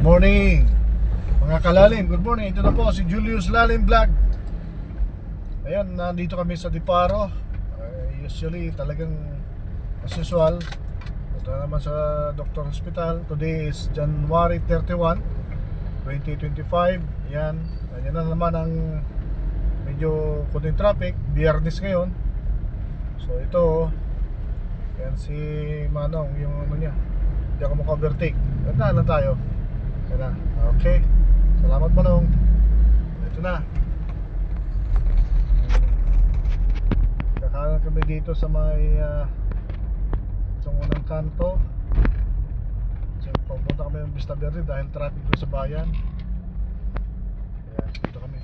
Morning mga kalalim, good morning. Ito na po si Julius Lalim Vlog. Ayan, nandito kami sa Diparo. Usually talagang as usual, ito naman sa Doctor Hospital. Today is January 31, 2025. Ayan, ayan na naman ang medyo kunting traffic. Biyernes ngayon. So ito, ayan si Manong, yung ano niya, hindi ako maka-overtake. Ganda lang tayo. Ayan na, okay. Salamat Manong. Ito na. Kakalan kami dito sa may itong unang kanto. So pupunta kami ng Vista Verde dahil traffic doon sa bayan. Ayan, dito kami.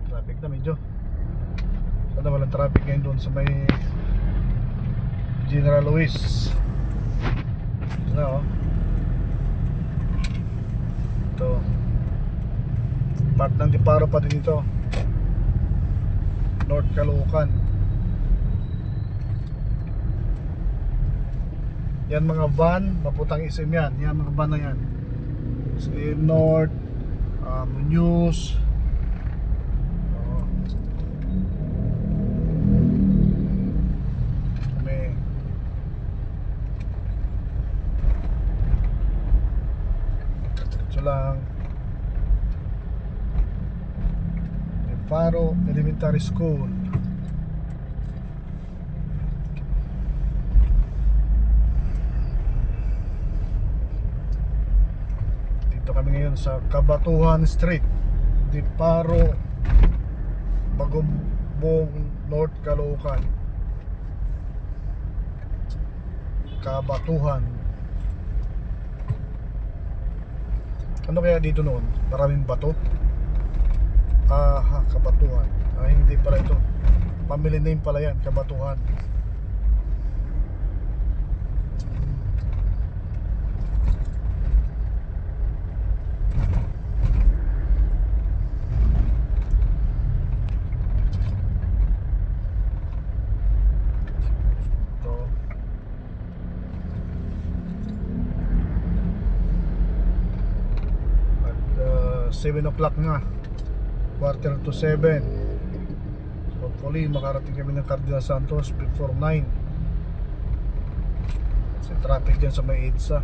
Traffic na medyo. Sana walang traffic ngayon doon sa may General Luis. Ito na oh. Ito part ng Diparo pa din ito, North Caloocan. Yan mga van, maputang isim yan. Yan mga van na yan. Si North News. Lang Diparo Elementary School. Dito kami ngayon sa Kabatuhan Street, Diparo, Bagumbong, North Caloocan. Kabatuhan. Ano kaya dito noon? Maraming bato? Kabatuhan. Hindi pala ito. Family name pala yan, Kabatuhan. Ito. 7 o'clock na, quarter to 7. So hopefully makarating kami ng Cardinal Santos before 9 kasi traffic dyan sa may EDSA.